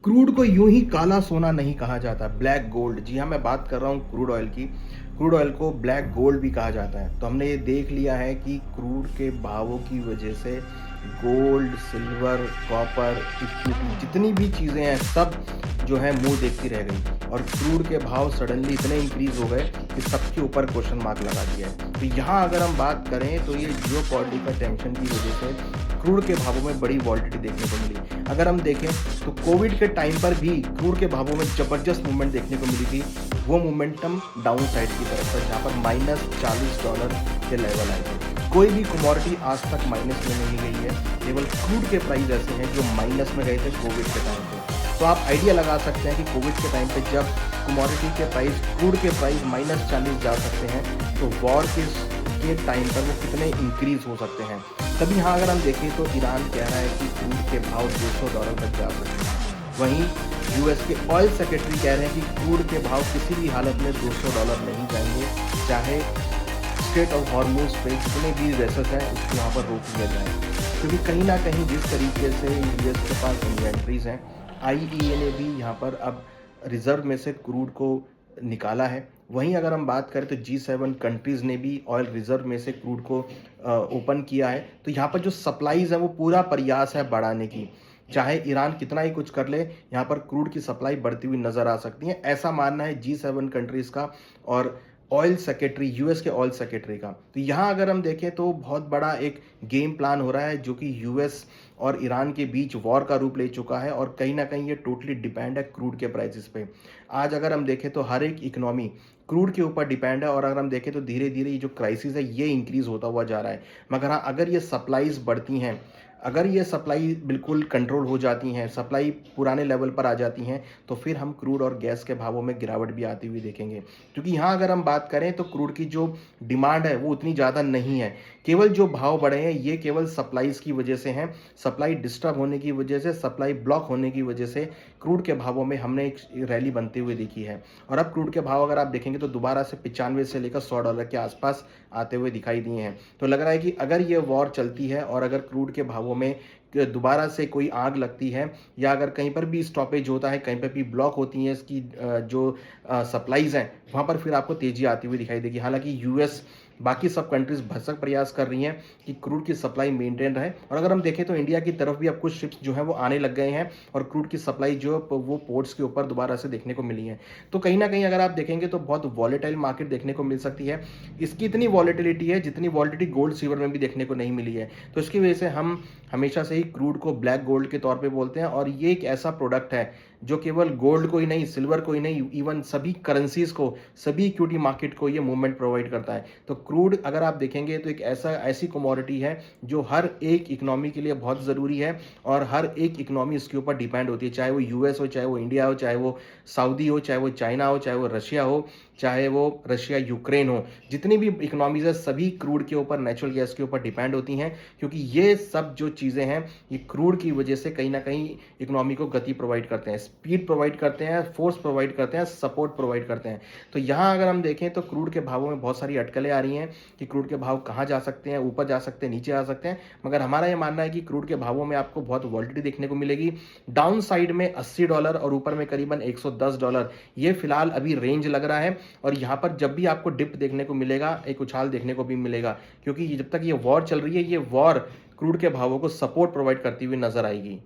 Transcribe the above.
Crude को यूं ही काला सोना नहीं कहा जाता, ब्लैक गोल्ड। जी हाँ, मैं बात कर रहा हूँ क्रूड ऑयल की। क्रूड ऑयल को ब्लैक गोल्ड भी कहा जाता है। तो हमने ये देख लिया है कि क्रूड के भावों की वजह से गोल्ड, सिल्वर, कॉपर, इक्विटी जितनी भी चीज़ें हैं सब जो है मुंह देखती रह गई, और क्रूड के भाव सडनली इतने इंक्रीज हो गए कि सबके ऊपर क्वेश्चन मार्क लगा दिया है। तो यहाँ अगर हम बात करें तो ये जियो पॉलिटिकल टेंशन की वजह से क्रूड के भावों में बड़ी वॉलिटिलिटी देखने को मिली। अगर हम देखें तो कोविड के टाइम पर भी क्रूड के भावों में जबरदस्त मूवमेंट देखने को मिली थी। वो मोमेंटम डाउन साइड की तरफ था, जहाँ पर -$40 के लेवल आए थे। कोई भी कमोडिटी आज तक माइनस में नहीं गई है, केवल क्रूड के प्राइस ऐसे हैं जो माइनस में गए थे कोविड के टाइम पे। तो आप आइडिया लगा सकते हैं कि कोविड के टाइम पे जब कमोडिटी के प्राइस, क्रूड के प्राइस -40 जा सकते हैं, तो वॉर के टाइम पर वो कितने इंक्रीज हो सकते हैं। तभी यहाँ अगर हम देखें तो ईरान कह रहा है कि क्रूड के भाव $200 तक जा सकते हैं। वहीं यूएस के ऑयल सेक्रेटरी कह रहे हैं कि क्रूड के भाव किसी भी हालत में $200 नहीं जाएंगे, चाहे स्ट्रेट ऑफ हॉर्मुज पे जितने भी रेसेस हैं उसको यहाँ पर रोक दिया जाए। क्योंकि कहीं ना कहीं जिस तरीके से यूएस के पास इन्वेंट्रीज हैं, आईईए ने भी यहाँ पर अब रिजर्व में से क्रूड को निकाला है। वहीं अगर हम बात करें तो G7 कंट्रीज़ ने भी ऑयल रिजर्व में से क्रूड को ओपन किया है। तो यहाँ पर जो सप्लाईज़ है वो पूरा प्रयास है बढ़ाने की। चाहे ईरान कितना ही कुछ कर ले, यहाँ पर क्रूड की सप्लाई बढ़ती हुई नज़र आ सकती है, ऐसा मानना है G7 कंट्रीज़ का और ऑयल सेक्रेटरी, यूएस के ऑयल सेक्रेटरी का। तो यहाँ अगर हम देखें तो बहुत बड़ा एक गेम प्लान हो रहा है जो कि यूएस और ईरान के बीच वॉर का रूप ले चुका है, और कहीं ना कहीं ये टोटली डिपेंड है क्रूड के प्राइसेस पे। आज अगर हम देखें तो हर एक इकोनॉमी क्रूड के ऊपर डिपेंड है, और अगर हम देखें तो धीरे धीरे ये जो क्राइसिस है ये इंक्रीज होता हुआ जा रहा है। मगर हाँ, अगर ये सप्लाईज बढ़ती हैं, अगर ये सप्लाई बिल्कुल कंट्रोल हो जाती हैं, सप्लाई पुराने लेवल पर आ जाती हैं, तो फिर हम क्रूड और गैस के भावों में गिरावट भी आती हुई देखेंगे। क्योंकि यहाँ अगर हम बात करें तो क्रूड की जो डिमांड है वो उतनी ज़्यादा नहीं है। केवल जो भाव बढ़े हैं ये केवल सप्लाईज की वजह से हैं। सप्लाई डिस्टर्ब होने की वजह से, सप्लाई ब्लॉक होने की वजह से क्रूड के भावों में हमने एक रैली बनते हुए देखी है। और अब क्रूड के भाव अगर आप देखेंगे तो दोबारा से 95 से लेकर $100 के आसपास आते हुए दिखाई दिए हैं। तो लग रहा है कि अगर ये वॉर चलती है और अगर क्रूड के भावों में दोबारा से कोई आग लगती है, या अगर कहीं पर भी स्टॉपेज होता है, कहीं पर भी ब्लॉक होती है इसकी जो सप्लाईज हैं, वहाँ पर फिर आपको तेजी आती हुई दिखाई देगी। हालांकि यूएस, बाकी सब कंट्रीज भरसक प्रयास कर रही हैं कि क्रूड की सप्लाई मेंटेन रहे। और अगर हम देखें तो इंडिया की तरफ भी अब कुछ शिप्स जो हैं वो आने लग गए हैं, और क्रूड की सप्लाई जो वो पोर्ट्स के ऊपर दोबारा से देखने को मिली है। तो कहीं ना कहीं अगर आप देखेंगे तो बहुत वॉलेटाइल मार्केट देखने को मिल सकती है। इसकी इतनी वॉलेटिलिटी है जितनी वॉलेटिलिटी गोल्ड सिल्वर में भी देखने को नहीं मिली है। तो इसकी वजह से हम हमेशा से ही क्रूड को ब्लैक गोल्ड के तौर पे बोलते हैं, और ये एक ऐसा प्रोडक्ट है जो केवल गोल्ड को ही नहीं, सिल्वर को ही नहीं, इवन सभी करेंसीज को, सभी इक्विटी मार्केट को ये मूवमेंट प्रोवाइड करता है। तो क्रूड अगर आप देखेंगे तो एक ऐसी कमोडिटी है जो हर एक इकोनॉमी के लिए बहुत ज़रूरी है, और हर एक इकोनॉमी इसके ऊपर डिपेंड होती है। चाहे वो यूएस हो, चाहे वो इंडिया हो, चाहे वो सऊदी हो, चाहे वो चाइना हो, चाहे वो रशिया हो, चाहे वो रशिया यूक्रेन हो, जितनी भी इकोनॉमीज है सभी क्रूड के ऊपर, नेचुरल गैस के ऊपर डिपेंड होती हैं। क्योंकि ये सब जो चीज़ें हैं ये क्रूड की वजह से कहीं ना कहीं इकोनॉमी को गति प्रोवाइड करते हैं, स्पीड प्रोवाइड करते हैं, फोर्स प्रोवाइड करते हैं, सपोर्ट प्रोवाइड करते हैं। तो यहाँ अगर हम देखें तो क्रूड के भावों में बहुत सारी अटकलें आ रही हैं कि क्रूड के भाव कहाँ जा सकते हैं, ऊपर जा सकते हैं, नीचे आ सकते हैं। मगर हमारा ये मानना है कि क्रूड के भावों में आपको बहुत वॉलिटिलिटी देखने को मिलेगी। डाउन साइड में $80 और ऊपर में करीबन $110, ये फिलहाल अभी रेंज लग रहा है। और यहाँ पर जब भी आपको डिप देखने को मिलेगा, एक उछाल देखने को भी मिलेगा, क्योंकि जब तक ये वॉर चल रही है, ये वॉर क्रूड के भावों को सपोर्ट प्रोवाइड करती हुई नजर आएगी।